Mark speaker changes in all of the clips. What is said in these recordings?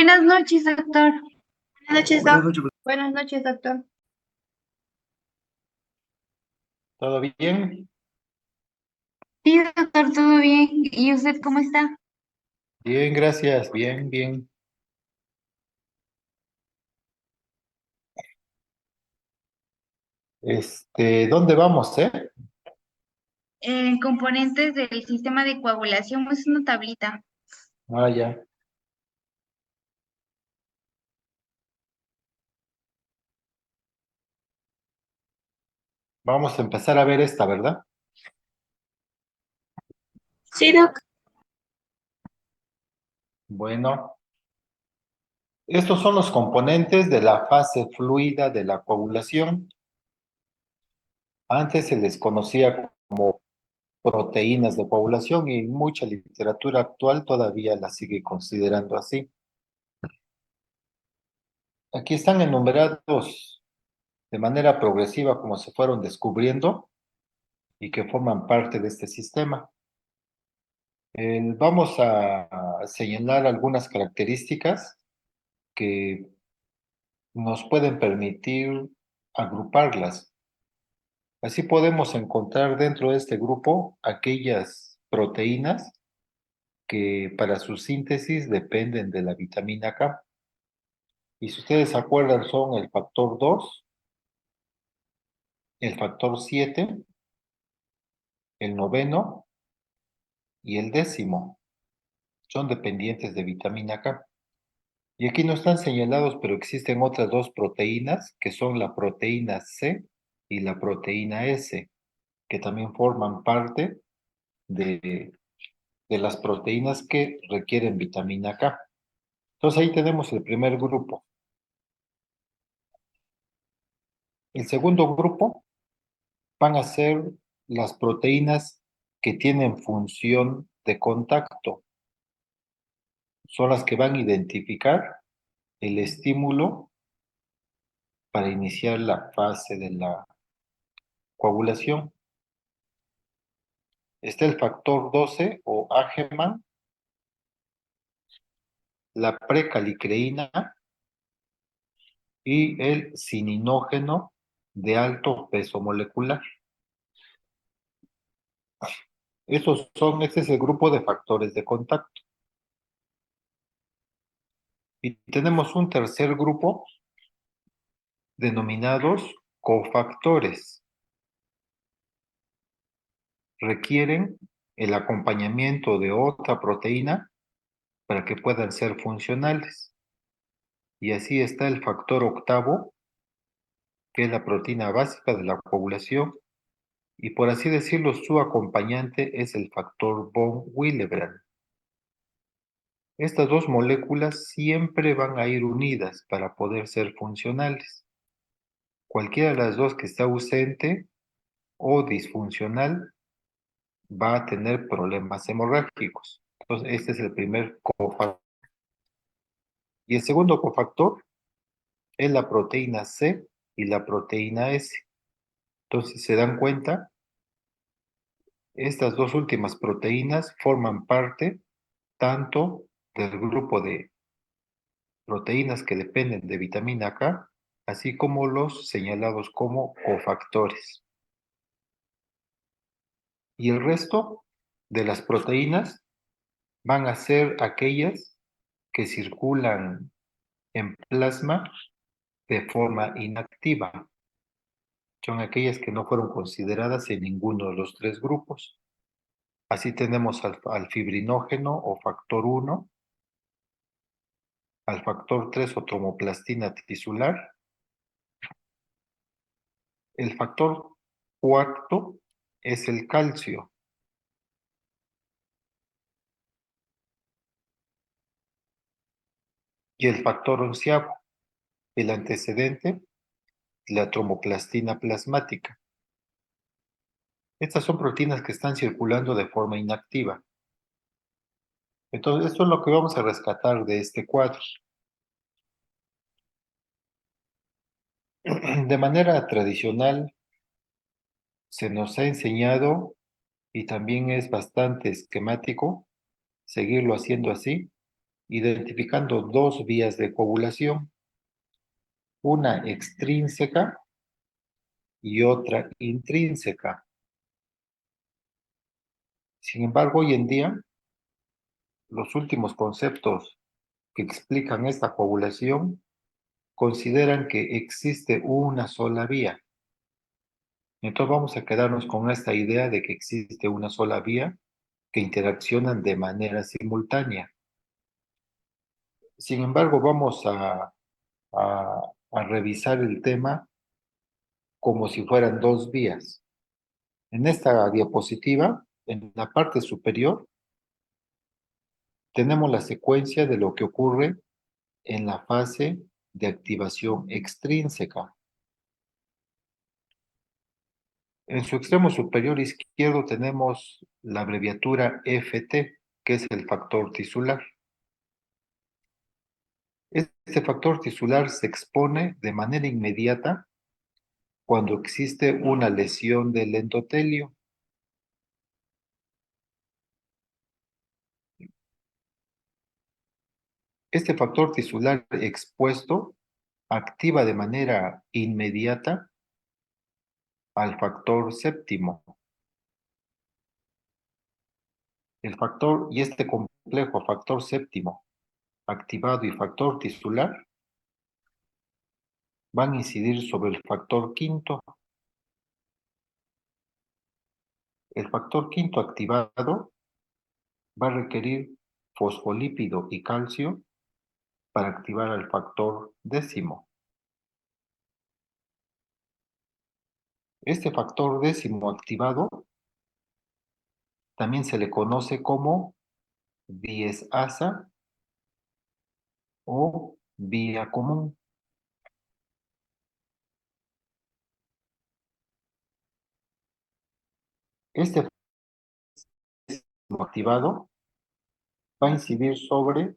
Speaker 1: Buenas noches, doctor.
Speaker 2: Buenas noches,
Speaker 3: Buenas
Speaker 2: Doc.
Speaker 3: noches,
Speaker 1: Buenas noches, doctor.
Speaker 3: ¿todo bien?
Speaker 1: Sí, doctor, todo bien. ¿Y usted cómo está?
Speaker 3: Bien, gracias, bien, bien. ¿Dónde vamos,
Speaker 1: Componentes del sistema de coagulación es una tablita.
Speaker 3: Ah, ya. Vamos a empezar a ver esta, ¿verdad?
Speaker 2: Sí, Doc.
Speaker 3: Bueno, estos son los componentes de la fase fluida de la coagulación. Antes se les conocía como proteínas de coagulación y mucha literatura actual todavía las sigue considerando así. Aquí están enumerados de manera progresiva como se fueron descubriendo y que forman parte de este sistema. Vamos a señalar algunas características que nos pueden permitir agruparlas. Así podemos encontrar dentro de este grupo aquellas proteínas que para su síntesis dependen de la vitamina K. Y si ustedes se acuerdan, son el factor 2, el factor 7, el noveno y el décimo. Son dependientes de vitamina K. Y aquí no están señalados, pero existen otras dos proteínas, que son la proteína C y la proteína S, que también forman parte de, de las proteínas que requieren vitamina K. Entonces ahí tenemos el primer grupo. El segundo grupo van a ser las proteínas que tienen función de contacto. Son las que van a identificar el estímulo para iniciar la fase de la coagulación. Está el factor 12 o Ageman, la precalicreína y el cininógeno de alto peso molecular. Este es el grupo de factores de contacto. Y tenemos un tercer grupo denominados cofactores. Requieren el acompañamiento de otra proteína para que puedan ser funcionales. Y así está el factor octavo, que es la proteína básica de la coagulación, y por así decirlo, su acompañante es el factor von Willebrand. Estas dos moléculas siempre van a ir unidas para poder ser funcionales. Cualquiera de las dos que está ausente o disfuncional va a tener problemas hemorrágicos. Entonces, este es el primer cofactor. Y el segundo cofactor es la proteína C y la proteína S. Entonces, si se dan cuenta, estas dos últimas proteínas forman parte tanto del grupo de proteínas que dependen de vitamina K, así como los señalados como cofactores. Y el resto de las proteínas van a ser aquellas que circulan en plasma de forma inactiva. Son aquellas que no fueron consideradas en ninguno de los tres grupos. Así tenemos al fibrinógeno o factor 1, al factor 3 o tromoplastina tisular, el factor cuarto es el calcio y el factor onceavo, el antecedente, la tromoplastina plasmática. Estas son proteínas que están circulando de forma inactiva. Entonces, esto es lo que vamos a rescatar de este cuadro. De manera tradicional, se nos ha enseñado, y también es bastante esquemático, seguirlo haciendo así, identificando dos vías de coagulación, una extrínseca y otra intrínseca. Sin embargo, hoy en día, los últimos conceptos que explican esta coagulación consideran que existe una sola vía. Entonces vamos a quedarnos con esta idea de que existe una sola vía que interaccionan de manera simultánea. Sin embargo, vamos a revisar el tema como si fueran dos vías. En esta diapositiva, en la parte superior, tenemos la secuencia de lo que ocurre en la fase de activación extrínseca. En su extremo superior izquierdo tenemos la abreviatura FT, que es el factor tisular. Este factor tisular se expone de manera inmediata cuando existe una lesión del endotelio. Este factor tisular expuesto activa de manera inmediata al factor séptimo. El factor y este complejo factor séptimo activado y factor tisular van a incidir sobre el factor quinto. El factor quinto activado va a requerir fosfolípido y calcio para activar al factor décimo. Este factor décimo activado también se le conoce como diesasa o vía común. Este factor activado va a incidir sobre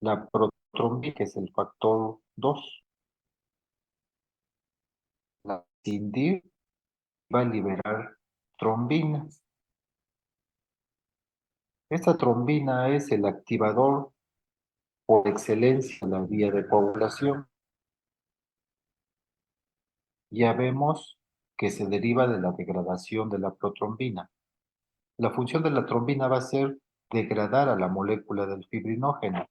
Speaker 3: la protrombina, que es el factor 2. La incidir va a liberar trombina. Esta trombina es el activador por excelencia de la vía de coagulación. Ya vemos que se deriva de la degradación de la protrombina. La función de la trombina va a ser degradar a la molécula del fibrinógeno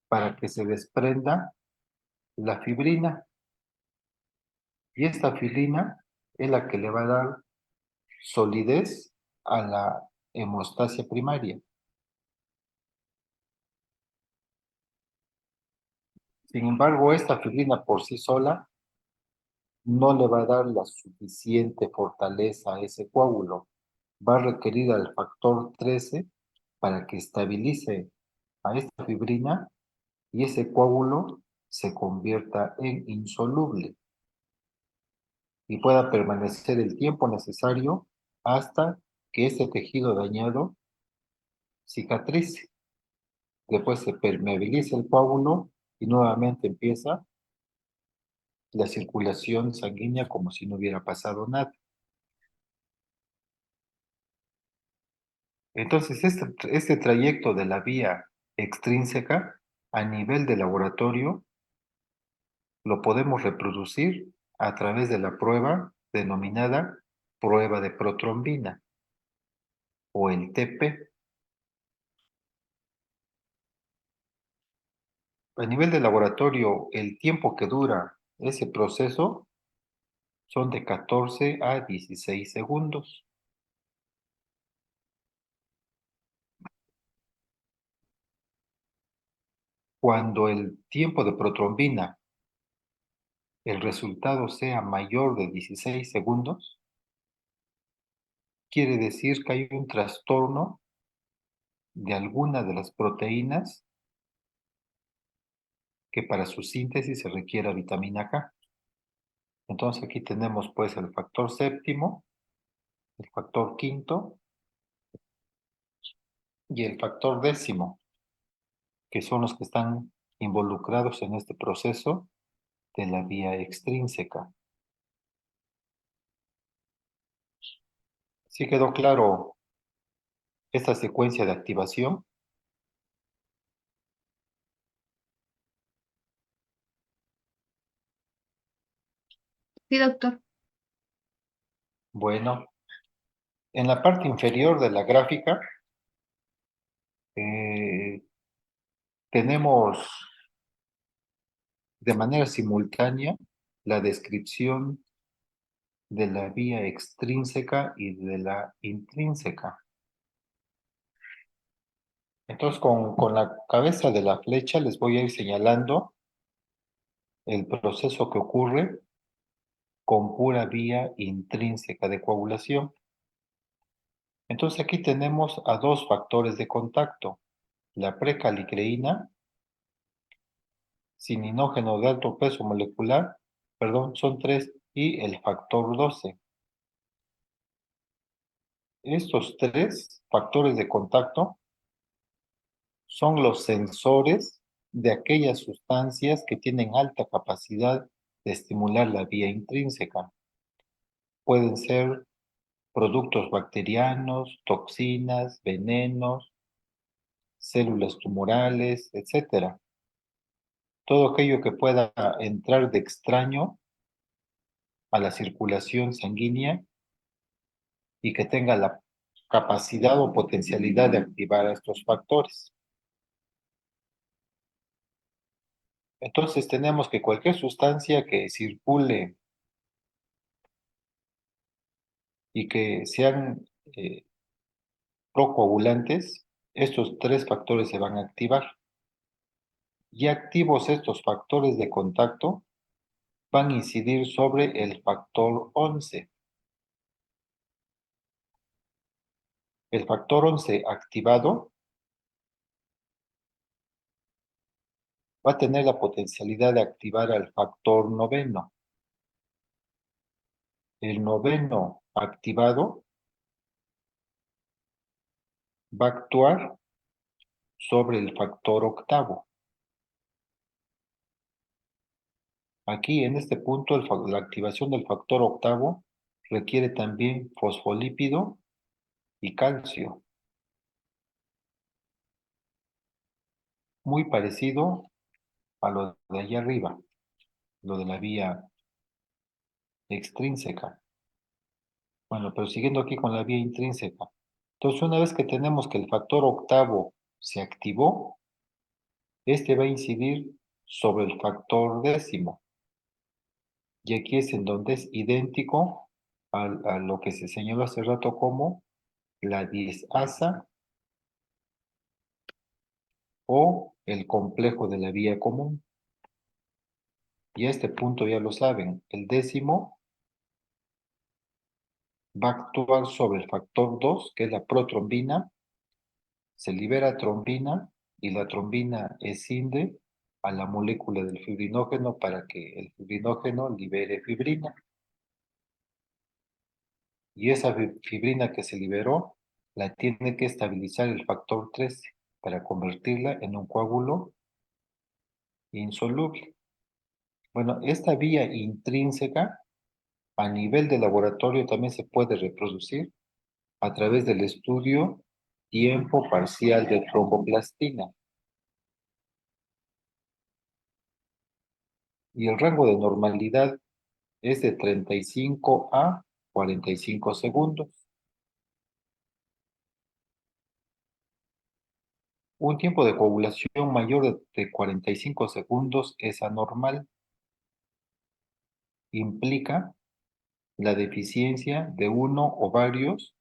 Speaker 3: para que se desprenda la fibrina. Y esta fibrina es la que le va a dar solidez a la hemostasia primaria. Sin embargo, esta fibrina por sí sola no le va a dar la suficiente fortaleza a ese coágulo. Va a requerir al factor 13 para que estabilice a esta fibrina y ese coágulo se convierta en insoluble y pueda permanecer el tiempo necesario hasta que ese tejido dañado cicatrice. Después se permeabiliza el coágulo y nuevamente empieza la circulación sanguínea como si no hubiera pasado nada. Entonces, este trayecto de la vía extrínseca a nivel de laboratorio lo podemos reproducir a través de la prueba denominada prueba de protrombina o el TP. A nivel de laboratorio, el tiempo que dura ese proceso son de 14 a 16 segundos. Cuando el tiempo de protrombina, el resultado sea mayor de 16 segundos, quiere decir que hay un trastorno de alguna de las proteínas que para su síntesis se requiera vitamina K. Entonces aquí tenemos pues el factor séptimo, el factor quinto y el factor décimo, que son los que están involucrados en este proceso de la vía extrínseca. ¿Sí quedó claro esta secuencia de activación?
Speaker 1: Sí, doctor.
Speaker 3: Bueno, en la parte inferior de la gráfica eh, tenemos de manera simultánea la descripción de la vía extrínseca y de la intrínseca. Entonces, con la cabeza de la flecha les voy a ir señalando el proceso que ocurre con pura vía intrínseca de coagulación. Entonces, aquí tenemos a dos factores de contacto, la precalicreína, cininógeno de alto peso molecular, perdón, son tres, y el factor 12. Estos tres factores de contacto son los sensores de aquellas sustancias que tienen alta capacidad de estimular la vía intrínseca. Pueden ser productos bacterianos, toxinas, venenos, células tumorales, etcétera. Todo aquello que pueda entrar de extraño a la circulación sanguínea y que tenga la capacidad o potencialidad de activar a estos factores. Entonces tenemos que cualquier sustancia que circule y que sean procoagulantes, estos tres factores se van a activar. Y activos estos factores de contacto van a incidir sobre el factor 11. El factor 11 activado va a tener la potencialidad de activar al factor noveno. El noveno activado va a actuar sobre el factor octavo. Aquí, en este punto, la activación del factor octavo requiere también fosfolípido y calcio, muy parecido a lo de allá arriba, lo de la vía extrínseca. Bueno, pero siguiendo aquí con la vía intrínseca. Entonces, una vez que tenemos que el factor octavo se activó, este va a incidir sobre el factor décimo. Y aquí es en donde es idéntico a lo que se señaló hace rato como la disasa o el complejo de la vía común. Y a este punto ya lo saben, el décimo va a actuar sobre el factor 2, que es la protrombina, se libera trombina y la trombina escinde a la molécula del fibrinógeno para que el fibrinógeno libere fibrina. Y esa fibrina que se liberó la tiene que estabilizar el factor 13 para convertirla en un coágulo insoluble. Bueno, esta vía intrínseca a nivel de laboratorio también se puede reproducir a través del estudio tiempo parcial de tromboplastina. Y el rango de normalidad es de 35 a 45 segundos. Un tiempo de coagulación mayor de 45 segundos es anormal. Implica la deficiencia de uno o varios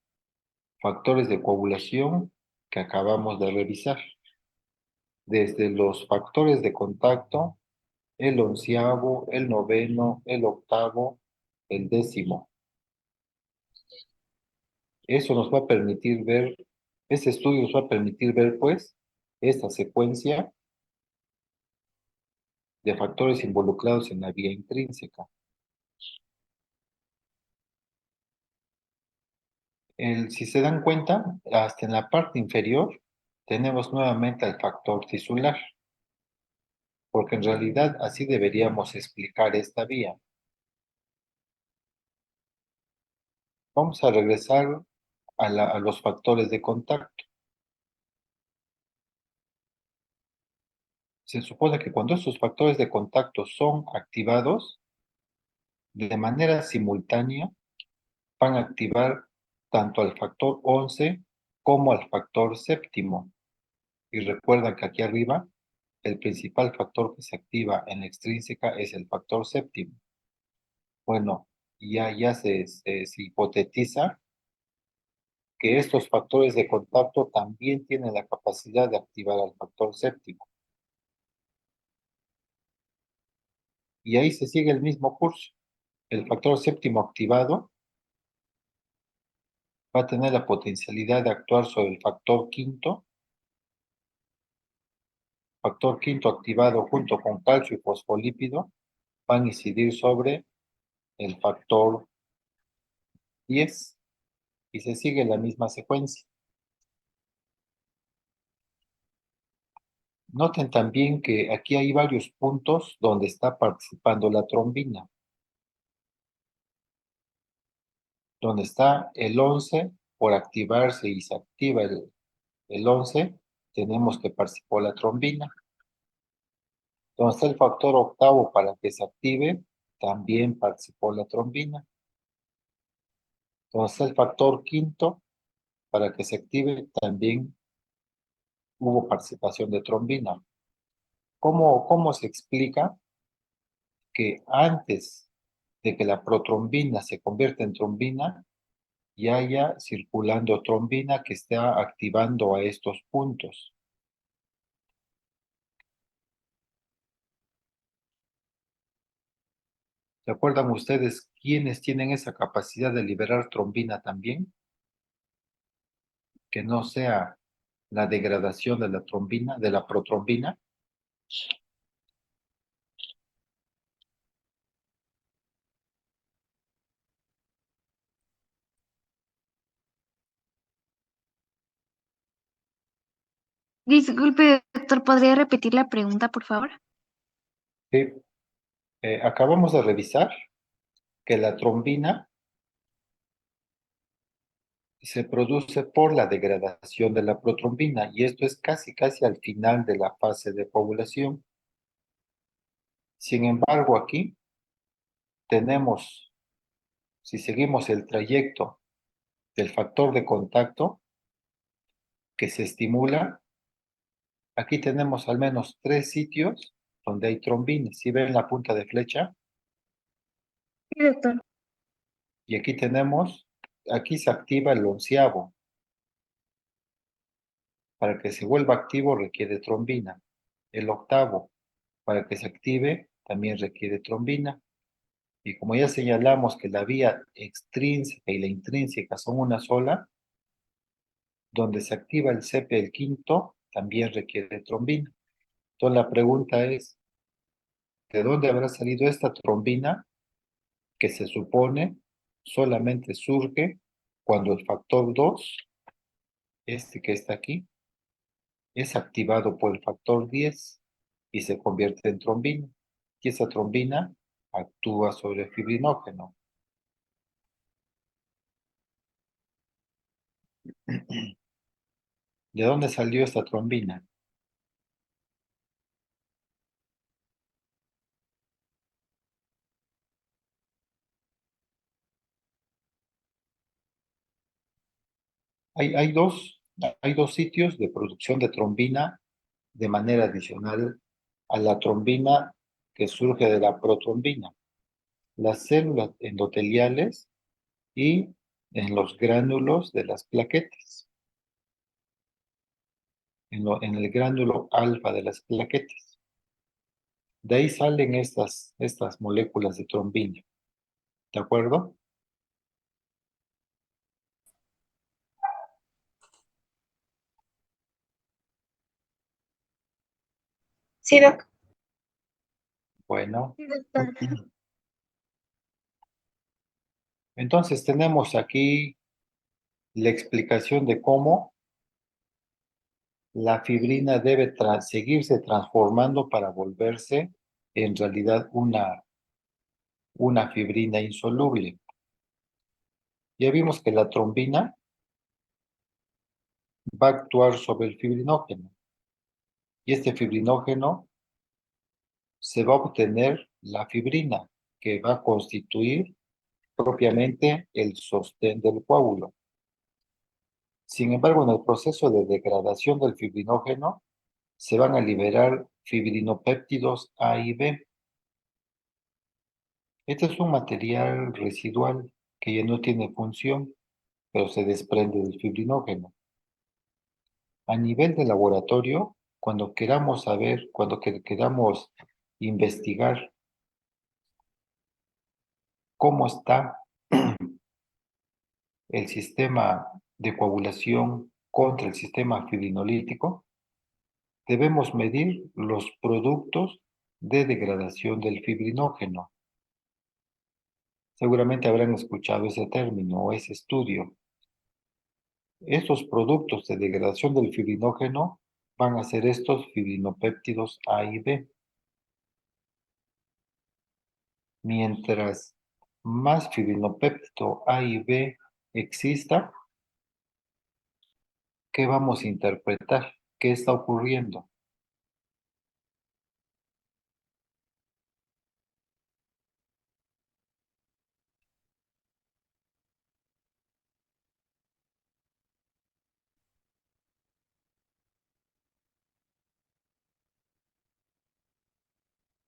Speaker 3: factores de coagulación que acabamos de revisar. Desde los factores de contacto, el onceavo, el noveno, el octavo, el décimo. Eso nos va a permitir ver, este estudio nos va a permitir ver, pues, esta secuencia de factores involucrados en la vía intrínseca. Si se dan cuenta, hasta en la parte inferior tenemos nuevamente el factor tisular, porque en realidad así deberíamos explicar esta vía. Vamos a regresar a los factores de contacto. Se supone que cuando estos factores de contacto son activados, de manera simultánea, van a activar tanto al factor 11 como al factor séptimo. Y recuerda que aquí arriba, el principal factor que se activa en la extrínseca es el factor séptimo. Bueno, ya se hipotetiza que estos factores de contacto también tienen la capacidad de activar al factor séptimo. Y ahí se sigue el mismo curso. El factor séptimo activado va a tener la potencialidad de actuar sobre el factor quinto activado junto con calcio y fosfolípido, van a incidir sobre el factor 10 y se sigue la misma secuencia. Noten también que aquí hay varios puntos donde está participando la trombina. Donde está el 11 por activarse y se activa el 11, tenemos que participó la trombina. Donde está el factor octavo para que se active, también participó la trombina. Donde está el factor quinto para que se active, también hubo participación de trombina. ¿Cómo se explica que antes de que la protrombina se convierta en trombina, ya haya circulando trombina que está activando a estos puntos? ¿Se acuerdan ustedes quiénes tienen esa capacidad de liberar trombina también? Que no sea la degradación de la trombina, de la protrombina.
Speaker 1: Disculpe, doctor, ¿podría repetir la pregunta, por favor?
Speaker 3: Sí, acabamos de revisar que la trombina se produce por la degradación de la protrombina y esto es casi al final de la fase de coagulación. Sin embargo, aquí tenemos, si seguimos el trayecto del factor de contacto que se estimula, aquí tenemos al menos 3 sitios donde hay trombina. Si ven la punta de flecha,
Speaker 1: Sí, doctor.
Speaker 3: y aquí se activa el onceavo. Para que se vuelva activo requiere trombina. El octavo, para que se active, también requiere trombina. Y como ya señalamos que la vía extrínseca y la intrínseca son una sola, donde se activa el CP, el quinto, también requiere trombina. Entonces la pregunta es, ¿de dónde habrá salido esta trombina que se supone solamente surge cuando el factor 2, este que está aquí, es activado por el factor 10 y se convierte en trombina? Y esa trombina actúa sobre el fibrinógeno. ¿De dónde salió esta trombina? Hay, hay dos, hay dos sitios de producción de trombina de manera adicional a la trombina que surge de la protrombina. Las células endoteliales y en los gránulos de las plaquetas, en el gránulo alfa de las plaquetas. De ahí salen estas moléculas de trombina, ¿de acuerdo?
Speaker 2: Sí, doc.
Speaker 3: Bueno,
Speaker 1: Sí, doctor.
Speaker 3: entonces tenemos aquí la explicación de cómo la fibrina debe seguirse transformando para volverse en realidad una fibrina insoluble. Ya vimos que la trombina va a actuar sobre el fibrinógeno y este fibrinógeno se va a obtener la fibrina, que va a constituir propiamente el sostén del coágulo. Sin embargo, en el proceso de degradación del fibrinógeno, se van a liberar fibrinopéptidos A y B. Este es un material residual que ya no tiene función, pero se desprende del fibrinógeno. A nivel de laboratorio, cuando queramos saber, queramos investigar cómo está el sistema de coagulación contra el sistema fibrinolítico, debemos medir los productos de degradación del fibrinógeno. Seguramente habrán escuchado ese término o ese estudio. Estos productos de degradación del fibrinógeno van a ser estos fibrinopéptidos A y B. Mientras más fibrinopéptido A y B exista, ¿qué vamos a interpretar? ¿Qué está ocurriendo?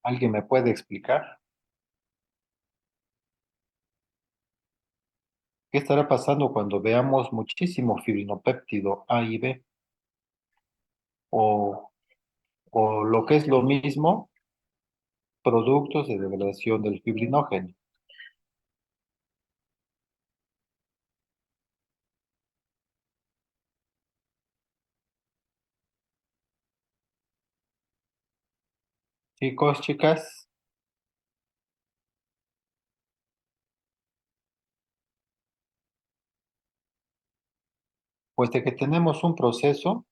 Speaker 3: ¿Alguien me puede explicar? ¿Qué estará pasando cuando veamos muchísimo fibrinopéptido A y B? O, o lo que es lo mismo, productos de degradación del fibrinógeno. Chicos, chicas, pues de que tenemos un proceso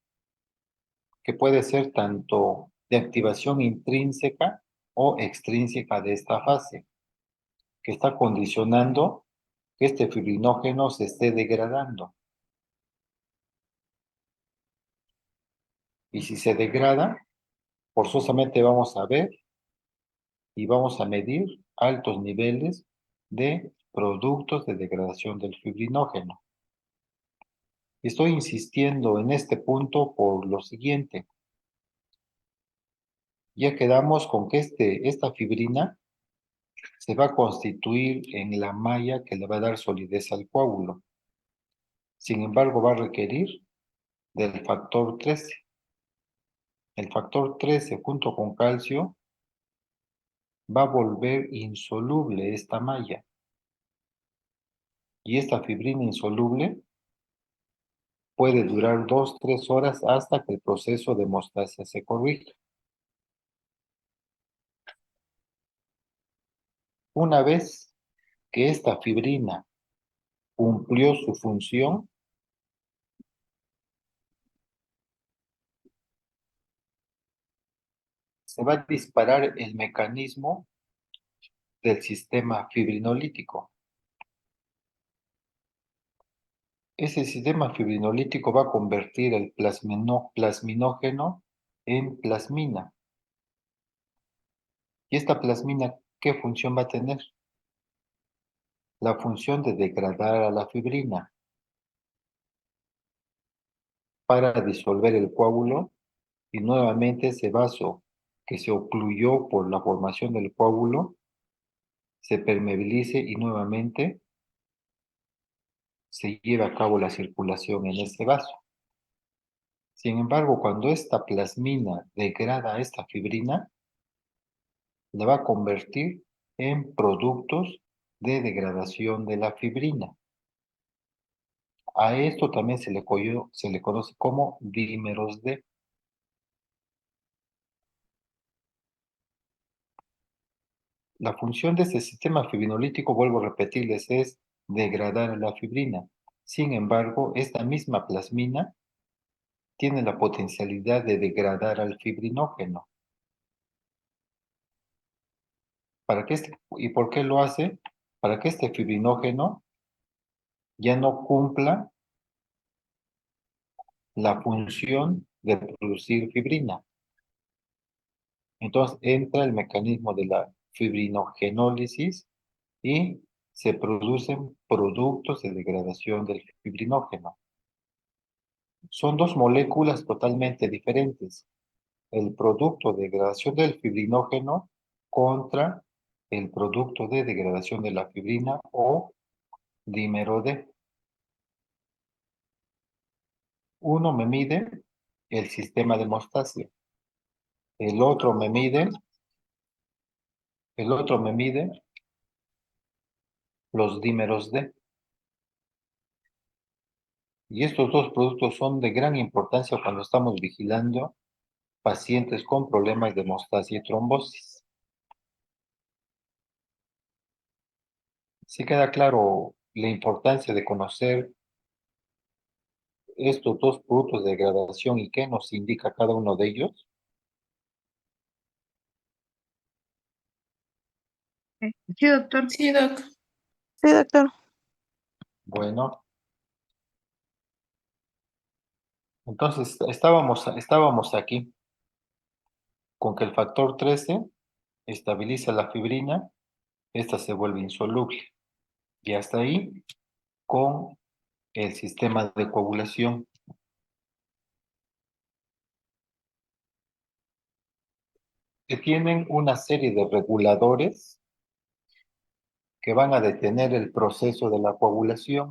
Speaker 3: que puede ser tanto de activación intrínseca o extrínseca de esta fase, que está condicionando que este fibrinógeno se esté degradando. Y si se degrada, forzosamente vamos a ver y vamos a medir altos niveles de productos de degradación del fibrinógeno. Estoy insistiendo en este punto por lo siguiente. Ya quedamos con que esta fibrina se va a constituir en la malla que le va a dar solidez al coágulo. Sin embargo, va a requerir del factor 13. El factor 13 junto con calcio va a volver insoluble esta malla. Y esta fibrina insoluble puede durar 2, 3 horas hasta que el proceso de hemostasia se corrija. Una vez que esta fibrina cumplió su función, se va a disparar el mecanismo del sistema fibrinolítico. Ese sistema fibrinolítico va a convertir el plasminógeno en plasmina. ¿Y esta plasmina qué función va a tener? La función de degradar a la fibrina para disolver el coágulo y nuevamente ese vaso que se ocluyó por la formación del coágulo se permeabilice y nuevamente se lleve a cabo la circulación en este vaso. Sin embargo, cuando esta plasmina degrada esta fibrina, la va a convertir en productos de degradación de la fibrina. A esto también se le conoce como dímeros D. La función de este sistema fibrinolítico, vuelvo a repetirles, es degradar la fibrina. Sin embargo, esta misma plasmina tiene la potencialidad de degradar al fibrinógeno. ¿Y por qué lo hace? Para que este fibrinógeno ya no cumpla la función de producir fibrina. Entonces entra el mecanismo de la fibrinogenólisis y se producen productos de degradación del fibrinógeno. Son dos moléculas totalmente diferentes. El producto de degradación del fibrinógeno contra el producto de degradación de la fibrina o dímero D. Uno me mide el sistema de hemostasia, el otro me mide, el otro me mide los dímeros D. Y estos dos productos son de gran importancia cuando estamos vigilando pacientes con problemas de hemostasia y trombosis. ¿Sí queda claro la importancia de conocer estos dos productos de degradación y qué nos indica cada uno de ellos?
Speaker 1: Sí, doctor.
Speaker 2: Sí, Doc.
Speaker 4: Sí, doctor.
Speaker 3: Bueno, entonces estábamos aquí con que el factor 13 estabiliza la fibrina, esta se vuelve insoluble. Y hasta ahí con el sistema de coagulación. Que tienen una serie de reguladores que van a detener el proceso de la coagulación,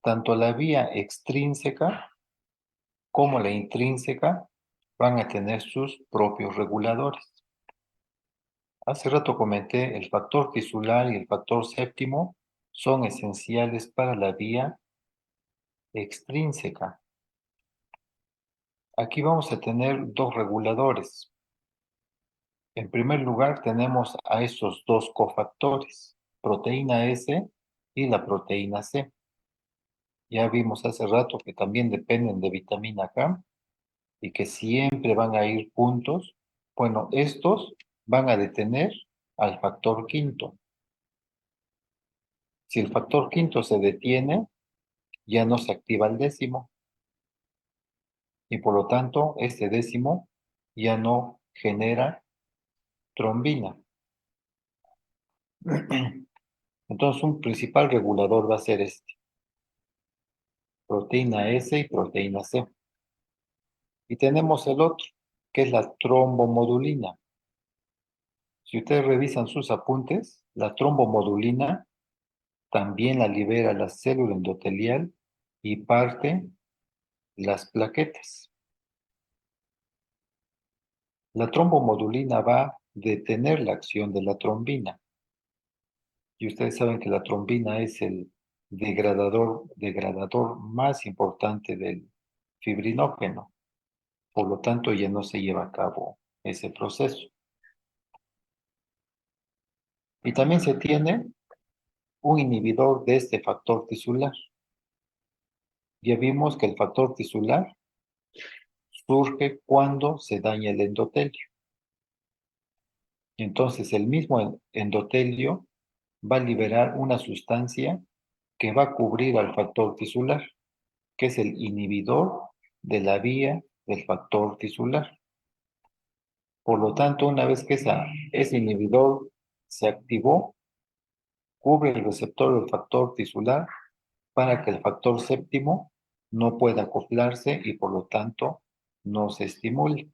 Speaker 3: Tanto la vía extrínseca como la intrínseca van a tener sus propios reguladores. Hace rato comenté, el factor tisular y el factor séptimo son esenciales para la vía extrínseca. Aquí vamos a tener dos reguladores. En primer lugar, tenemos a estos dos cofactores, proteína S y la proteína C. Ya vimos hace rato que también dependen de vitamina K y que siempre van a ir juntos. Bueno, estos van a detener al factor quinto. Si el factor quinto se detiene, ya no se activa el décimo y por lo tanto este décimo ya no genera trombina. Entonces un principal regulador va a ser este, proteína S y proteína C. Y tenemos el otro, que es la trombomodulina. Si ustedes revisan sus apuntes, la trombomodulina también la libera la célula endotelial y parte las plaquetas. La trombomodulina va a detener la acción de la trombina. Y ustedes saben que la trombina es el degradador más importante del fibrinógeno. Por lo tanto, ya no se lleva a cabo ese proceso. Y también se tiene un inhibidor de este factor tisular. Ya vimos que el factor tisular surge cuando se daña el endotelio. Entonces, el mismo endotelio va a liberar una sustancia que va a cubrir al factor tisular, que es el inhibidor de la vía del factor tisular. Por lo tanto, una vez que ese inhibidor se activó, cubre el receptor del factor tisular para que el factor séptimo no pueda acoplarse y por lo tanto no se estimule.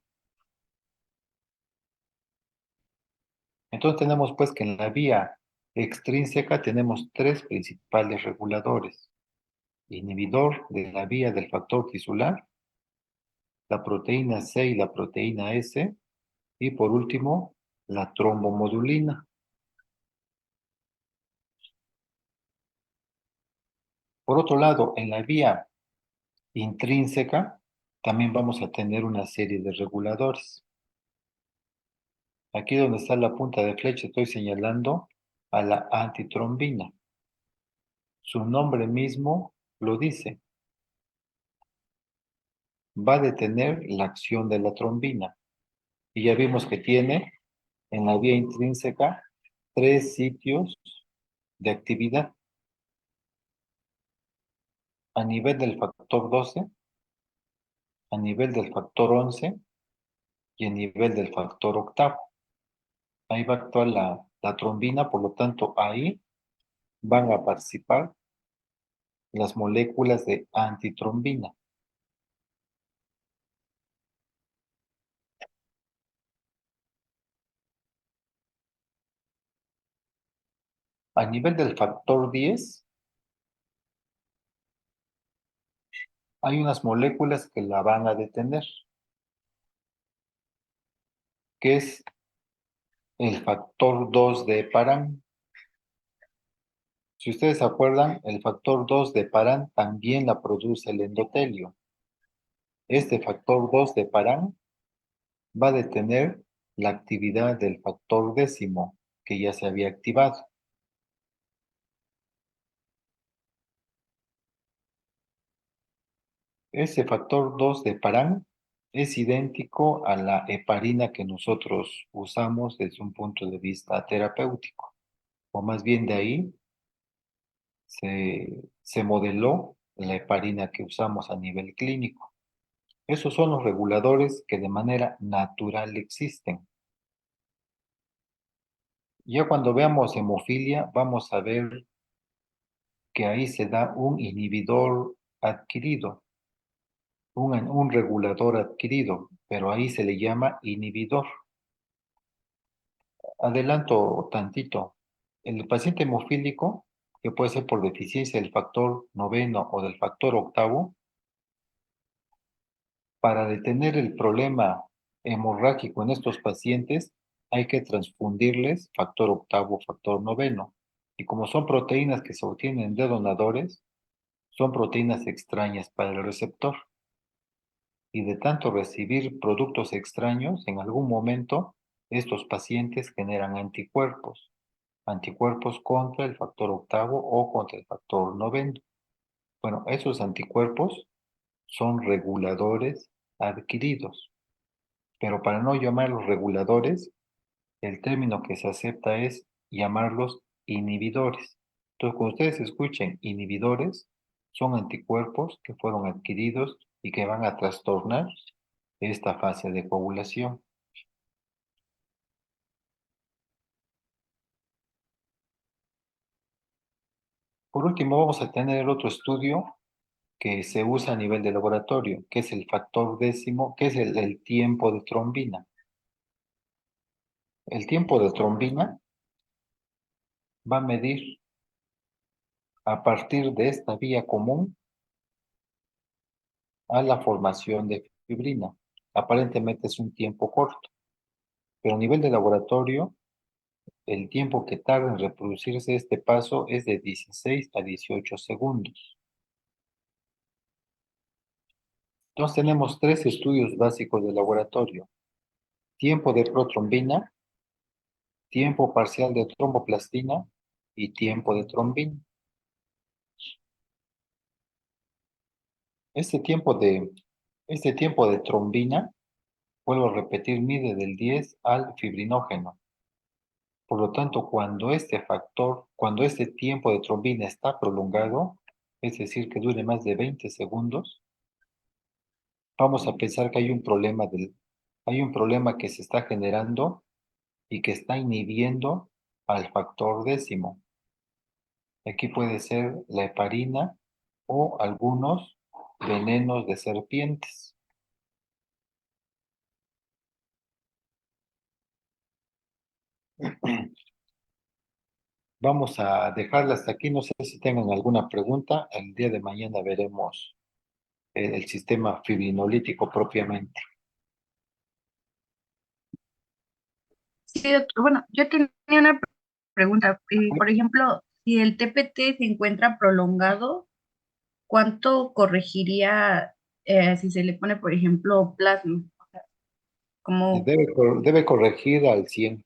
Speaker 3: Entonces tenemos pues que en la vía extrínseca tenemos tres principales reguladores. Inhibidor de la vía del factor tisular, la proteína C y la proteína S, y por último, la trombomodulina. Por otro lado, en la vía intrínseca también vamos a tener una serie de reguladores. Aquí donde está la punta de flecha estoy señalando a la antitrombina. Su nombre mismo lo dice. Va a detener la acción de la trombina. Y ya vimos que tiene en la vía intrínseca tres sitios de actividad. a nivel del factor 12, a nivel del factor 11 y a nivel del factor octavo. Ahí va a actuar la trombina, por lo tanto, ahí van a participar las moléculas de antitrombina. A nivel del factor 10, hay unas moléculas que la van a detener, que es el factor 2 de Parán. Si ustedes se acuerdan, el factor 2 de Parán también la produce el endotelio. Este factor 2 de Parán va a detener la actividad del factor décimo, que ya se había activado. Ese factor 2 de Parán es idéntico a la heparina que nosotros usamos desde un punto de vista terapéutico, o más bien de ahí se modeló la heparina que usamos a nivel clínico. Esos son los reguladores que de manera natural existen. Ya cuando veamos hemofilia, vamos a ver que ahí se da un inhibidor adquirido, un regulador adquirido, pero ahí se le llama inhibidor. Adelanto tantito. El paciente hemofílico, que puede ser por deficiencia del factor noveno o del factor octavo, para detener el problema hemorrágico en estos pacientes, hay que transfundirles factor octavo, factor noveno. Y como son proteínas que se obtienen de donadores, son proteínas extrañas para el receptor. Y de tanto recibir productos extraños, en algún momento estos pacientes generan anticuerpos, anticuerpos contra el factor octavo o contra el factor noveno. Bueno, esos anticuerpos son reguladores adquiridos, pero para no llamarlos reguladores, el término que se acepta es llamarlos inhibidores. Entonces, cuando ustedes escuchen inhibidores, son anticuerpos que fueron adquiridos y que van a trastornar esta fase de coagulación. Por último, vamos a tener otro estudio que se usa a nivel de laboratorio, que es el factor décimo, que es el tiempo de trombina. El tiempo de trombina va a medir a partir de esta vía común a la formación de fibrina. Aparentemente es un tiempo corto, pero a nivel de laboratorio, el tiempo que tarda en reproducirse este paso es de 16 a 18 segundos. Entonces tenemos tres estudios básicos de laboratorio: tiempo de protrombina, tiempo parcial de tromboplastina y tiempo de trombina. Este tiempo de, este tiempo de trombina, vuelvo a repetir, mide del 10 al fibrinógeno. Por lo tanto, cuando este tiempo de trombina está prolongado, es decir, que dure más de 20 segundos, vamos a pensar que hay un problema que se está generando y que está inhibiendo al factor décimo. Aquí puede ser la heparina o algunos venenos de serpientes. Vamos a dejarla hasta aquí. No sé si tengan alguna pregunta. El día de mañana veremos el sistema fibrinolítico propiamente.
Speaker 1: Sí, doctor. Bueno, yo tenía una pregunta. Por ejemplo, si el TPT se encuentra prolongado, ¿cuánto corregiría si se le pone, por ejemplo, plasma? Como,
Speaker 3: Debe corregir al 100.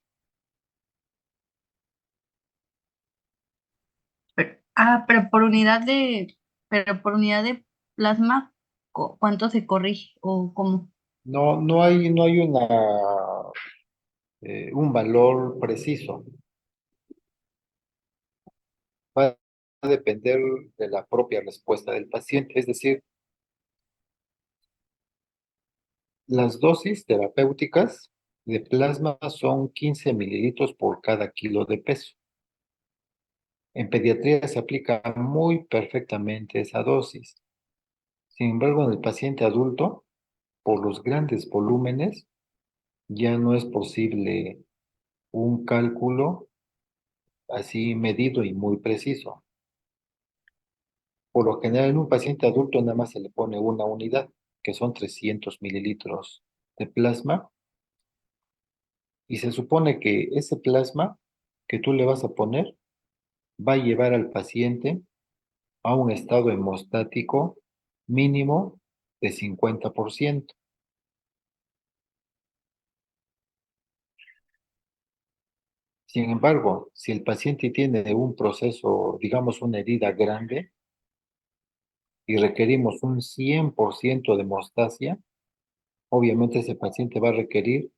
Speaker 1: pero por unidad de plasma, ¿cuánto se corrige o cómo?
Speaker 3: No hay un valor preciso. Va a depender de la propia respuesta del paciente. Es decir, las dosis terapéuticas de plasma son 15 mililitros por cada kilo de peso. En pediatría se aplica muy perfectamente esa dosis. Sin embargo, en el paciente adulto, por los grandes volúmenes, ya no es posible un cálculo así medido y muy preciso. Por lo general, en un paciente adulto nada más se le pone una unidad, que son 300 mililitros de plasma, y se supone que ese plasma que tú le vas a poner va a llevar al paciente a un estado hemostático mínimo de 50%. Sin embargo, si el paciente tiene un proceso, digamos, una herida grande y requerimos un 100% de hemostasia, obviamente ese paciente va a requerir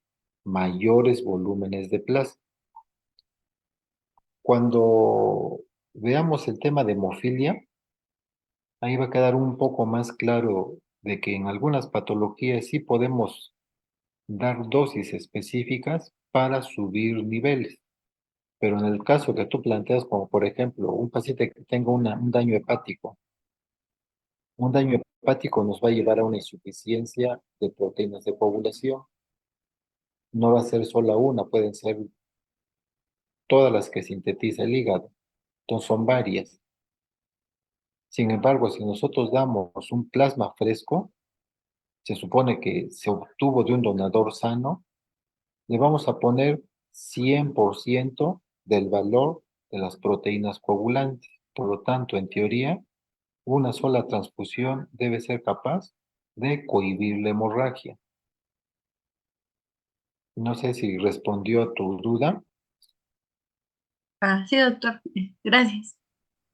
Speaker 3: mayores volúmenes de plasma. Cuando veamos el tema de hemofilia, ahí va a quedar un poco más claro de que en algunas patologías sí podemos dar dosis específicas para subir niveles. Pero en el caso que tú planteas, como por ejemplo un paciente que tenga un daño hepático nos va a llevar a una insuficiencia de proteínas de coagulación. No va a ser sola una, pueden ser todas las que sintetiza el hígado. Entonces son varias. Sin embargo, si nosotros damos un plasma fresco, se supone que se obtuvo de un donador sano, le vamos a poner 100% del valor de las proteínas coagulantes. Por lo tanto, en teoría, una sola transfusión debe ser capaz de cohibir la hemorragia. No sé si respondió a tu duda.
Speaker 1: Sí, doctor. Gracias.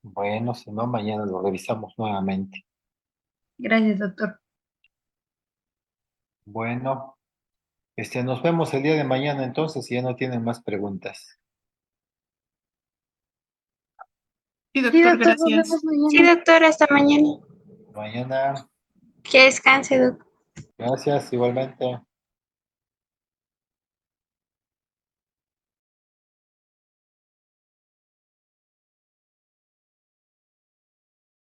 Speaker 3: Bueno, si no, mañana lo revisamos nuevamente.
Speaker 1: Gracias, doctor.
Speaker 3: Bueno, nos vemos el día de mañana entonces, si ya no tienen más preguntas.
Speaker 2: Sí,
Speaker 1: Sí,
Speaker 2: doctor,
Speaker 1: doctor, nos
Speaker 2: gracias.
Speaker 1: vemos mañana.
Speaker 2: Sí, doctor, hasta mañana.
Speaker 3: Mañana,
Speaker 2: Que descanse, doctor.
Speaker 3: gracias igualmente.